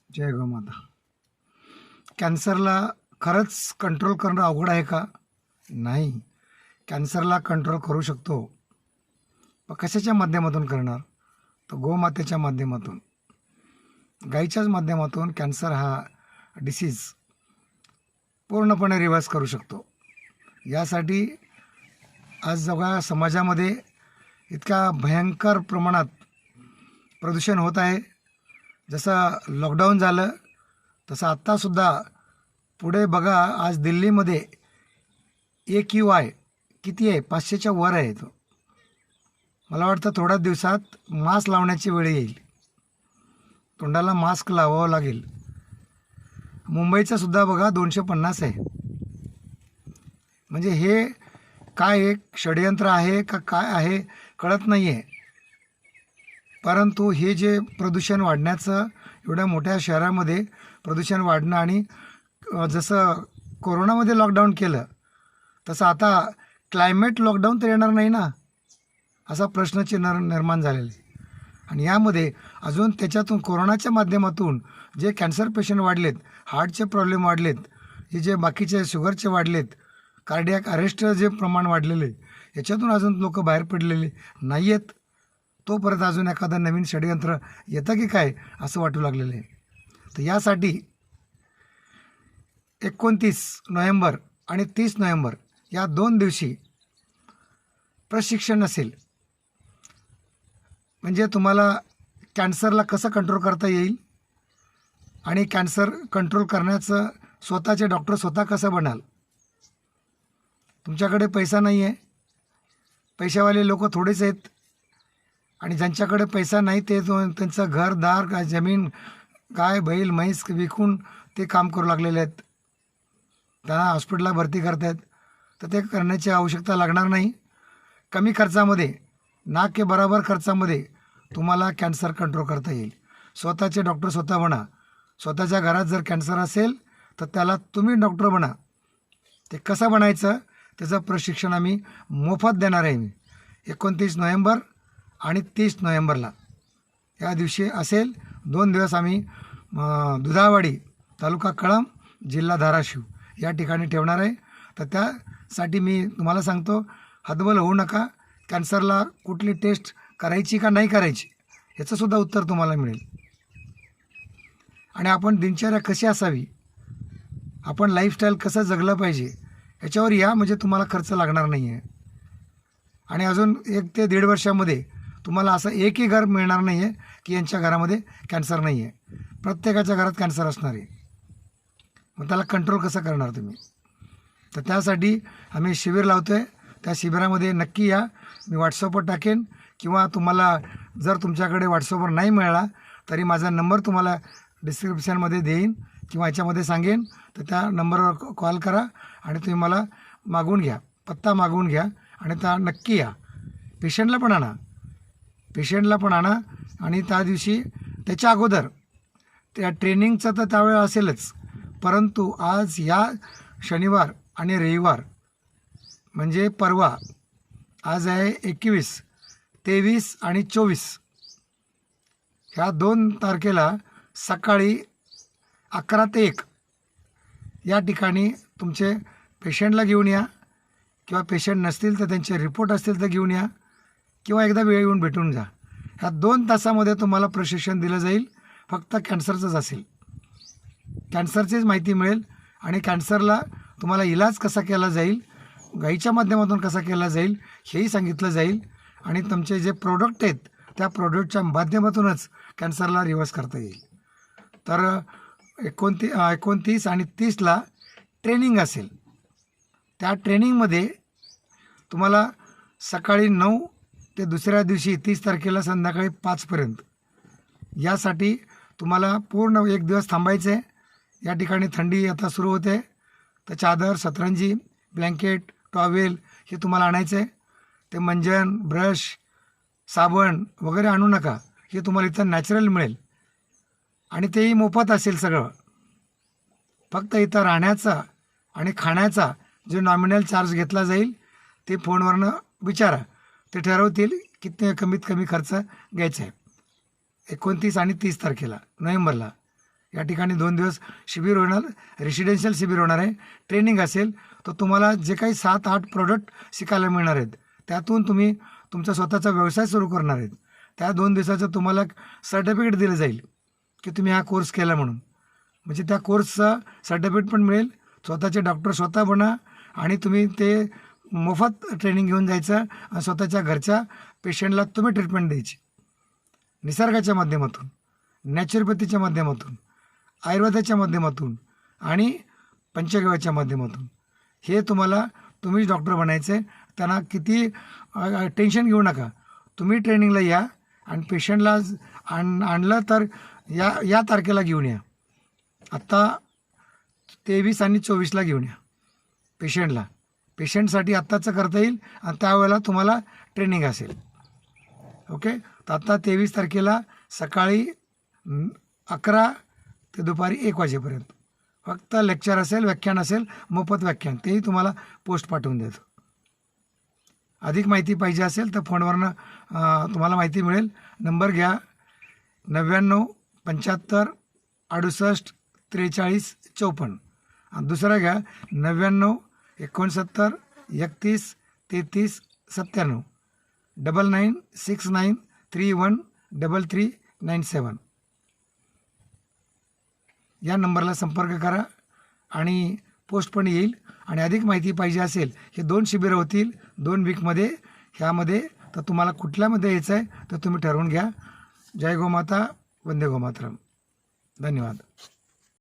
जय गोमाता. कॅन्सरला खरंच कंट्रोल करणं अवघड आहे का? नाही. कॅन्सरला कंट्रोल करू शकतो. पण कशाच्या माध्यमातून करणार? तर गोमातेच्या माध्यमातून, गाईच्याच माध्यमातून कॅन्सर हा डिसीज पूर्णपणे रिव्हर्स करू शकतो. यासाठी आज सगळ्या समाजामध्ये इतक्या भयंकर प्रमाणात प्रदूषण होत आहे. जसं लॉकडाऊन झालं तसं आत्तासुद्धा पुढे बघा. आज दिल्लीमध्ये AQI किती आहे? 500च्या वर आहे. तो मला वाटतं थोड्याच दिवसात मास्क लावण्याची वेळ येईल. तोंडाला मास्क लावावं लागेल. मुंबईचं सुद्धा बघा 250 आहे. म्हणजे हे काय एक षडयंत्र आहे का काय आहे कळत नाही आहे. परंतु हे जे प्रदूषण वाढण्याचं, एवढ्या मोठ्या शहरामध्ये प्रदूषण वाढणं आणि जसं कोरोनामध्ये लॉकडाऊन केलं तसं आता क्लायमेट लॉकडाऊन तर येणार नाही ना, असा प्रश्नचिन्ह निर्माण झालेला आहे. आणि यामध्ये अजून त्याच्यातून कोरोनाच्या माध्यमातून जे कॅन्सर पेशंट वाढलेत, हार्टचे प्रॉब्लेम वाढलेत, हे जे बाकीचे शुगरचे वाढलेत, कार्डियाक अरेस्ट जे प्रमाण वाढलेले, याच्यातून अजून लोक बाहेर पडलेले नाही आहेत. तोपर्यंत अजून एखादं नवीन षडयंत्र येतं की काय असं वाटू लागलेलं आहे. तर यासाठी 29 नोव्हेंबर आणि 30 नोव्हेंबर या 2 दिवशी प्रशिक्षण असेल. म्हणजे तुम्हाला कॅन्सरला कसं कंट्रोल करता येईल आणि कॅन्सर कंट्रोल करण्याचं स्वतःचे डॉक्टर स्वतः कसं बनाल. तुमच्याकडे पैसा नाही आहे, पैशावाले लोक थोडेच आहेत, आणि ज्यांच्याकडे पैसा नाही ते त्यांचं घरदार काय जमीन गाय बैल म्हैस विकून ते काम करू लागलेले आहेत. त्यांना हॉस्पिटलला भरती करतायत. तर ते करण्याची आवश्यकता लागणार नाही. कमी खर्चामध्ये, ना के बराबर खर्चामध्ये तुम्हाला कॅन्सर कंट्रोल करता येईल. स्वतःचे डॉक्टर स्वतः बना. स्वतःच्या घरात जर कॅन्सर असेल तर त्याला तुम्ही डॉक्टर बना. ते कसं बनायचं त्याचं प्रशिक्षण आम्ही मोफत देणार आहे. मी 29 नोव्हेंबर आणि 30 नोव्हेंबरला या दिवशी असेल. 2 दिवस आम्ही दुधावाडी, तालुका कळंब, जिल्हा धाराशिव या ठिकाणी ठेवणार आहे. तर त्यासाठी मी तुम्हाला सांगतो, हतबल होऊ नका. कॅन्सरला कुठली टेस्ट करायची का नाही करायची याचंसुद्धा उत्तर तुम्हाला मिळेल. आणि आपण दिनचर्या कशी असावी, आपण लाईफस्टाईल कसं जगलं पाहिजे याच्यावर या. म्हणजे तुम्हाला खर्च लागणार नाही आहे. आणि अजून 1 ते 1.5 वर्षामध्ये तुम्हाला असं एकही घर मिळणार नाही आहे की यांच्या घरामध्ये कॅन्सर नाही आहे. प्रत्येकाच्या घरात कॅन्सर असणार आहे. मग त्याला कंट्रोल कसं करणार तुम्ही? तर त्यासाठी आम्ही शिबिर लावतो आहे. त्या शिबिरामध्ये नक्की या. मी व्हॉट्सअपवर टाकेन, किंवा तुम्हाला जर तुमच्याकडे व्हॉट्सअपवर नाही मिळाला तरी माझा नंबर तुम्हाला डिस्क्रिप्शनमध्ये देईन किंवा याच्यामध्ये सांगेन. तर त्या नंबरवर कॉल करा आणि तुम्ही मला मागवून घ्या, पत्ता मागवून घ्या आणि त्या नक्की या. पेशंटला पण आणा. आणि त्या दिवशी त्याच्या अगोदर त्या ट्रेनिंगचं तर त्यावेळेला असेलच, परंतु आज या शनिवार आणि रविवार म्हणजे परवा, आज आहे 21, 23 आणि 24, ह्या 2 तारखेला सकाळी 11 ते 1 या ठिकाणी तुमचे पेशंटला घेऊन या, किंवा पेशंट नसतील तर त्यांचे रिपोर्ट असतील तर घेऊन या, किंवा एकदा वेळ येऊन भेटून जा. ह्या 2 तासामध्ये तुम्हाला प्रशिक्षण दिलं जाईल. फक्त कॅन्सरचंच असेल, कॅन्सरचीच माहिती मिळेल. आणि कॅन्सरला तुम्हाला इलाज कसा केला जाईल, गाईच्या माध्यमातून कसा केला जाईल हेही सांगितलं जाईल. आणि तुमचे जे प्रोडक्ट आहेत त्या प्रोडक्टच्या माध्यमातूनच कॅन्सरला रिव्हर्स करता येईल. तर 29 आणि 30ला ट्रेनिंग असेल. त्या ट्रेनिंगमध्ये तुम्हाला सकाळी 9 ते दुसऱ्या दिवशी 30 तारखेला संध्याकाळी 5पर्यंत यासाठी तुम्हाला पूर्ण 1 दिवस थांबायचं आहे. या ठिकाणी थंडी आता सुरू होते, तर चादर, सतरंजी, ब्लँकेट, टॉवेल हे तुम्हाला आणायचं आहे. ते मंजन, ब्रश, साबण वगैरे आणू नका. हे तुम्हाला इथं नॅचरल मिळेल आणि तेही मोफत असेल सगळं. फक्त इथं राहण्याचा आणि खाण्याचा जो नॉमिनल चार्ज घेतला जाईल ते फोनवरनं विचारा, ते ठरवतील किती कमीत कमी खर्च घ्यायचा आहे. 29 आणि 30 तारखेला नोव्हेंबरला या ठिकाणी 2 दिवस शिबिर होणार, रेसिडेन्शियल शिबिर होणार आहे, ट्रेनिंग असेल. तर तुम्हाला जे काही 7-8 प्रोडक्ट शिकायला मिळणार आहेत, त्यातून तुम्ही तुमचा स्वतःचा व्यवसाय सुरू करणार आहेत. त्या 2 दिवसाचं तुम्हाला सर्टिफिकेट दिलं जाईल की तुम्ही हा कोर्स केला म्हणून. म्हणजे त्या कोर्सचं सर्टिफिकेट पण मिळेल. स्वतःचे डॉक्टर स्वतः बना आणि तुम्ही ते मोफत ट्रेनिंग घेऊन जायचं आणि स्वतःच्या घरच्या पेशंटला तुम्ही ट्रीटमेंट द्यायची. निसर्गाच्या माध्यमातून, नॅचरोपॅथीच्या माध्यमातून, आयुर्वेदाच्या माध्यमातून आणि पंचगव्याच्या माध्यमातून. हे तुम्हीच डॉक्टर बनायचं आहे. त्यांना किती टेन्शन घेऊ नका. तुम्ही ट्रेनिंगला या आणि पेशंटला आणलं तर या तारखेला घेऊन या. आत्ता 23 आणि 24ला घेऊन या पेशंटला. पेशंटसाठी आत्ताचं करता येईल आणि त्यावेळेला तुम्हाला ट्रेनिंग असेल. ओके. तर आत्ता 23 तारखेला सकाळी 11 ते दुपारी 1 वाजेपर्यंत फक्त लेक्चर असेल, व्याख्यान असेल, मोफत व्याख्यान. तेही तुम्हाला पोस्ट पाठवून देतो. अधिक माहिती पाहिजे असेल तर फोनवरनं तुम्हाला माहिती मिळेल. नंबर घ्या 99 75 68 43 54. आणि दुसरा घ्या 99 69 31 33 97 9969 31 3397. या नंबरला संपर्क करा आणि पोस्ट पण येईल. आणि अधिक माहिती पाहिजे असेल, हे 2 शिबिरं होतील 2 वीकमध्ये. ह्यामध्ये तर तुम्हाला कुठल्यामध्ये यायचं आहे तर तुम्ही ठरवून घ्या. जय गोमाता, वंदे गोमातरम. धन्यवाद.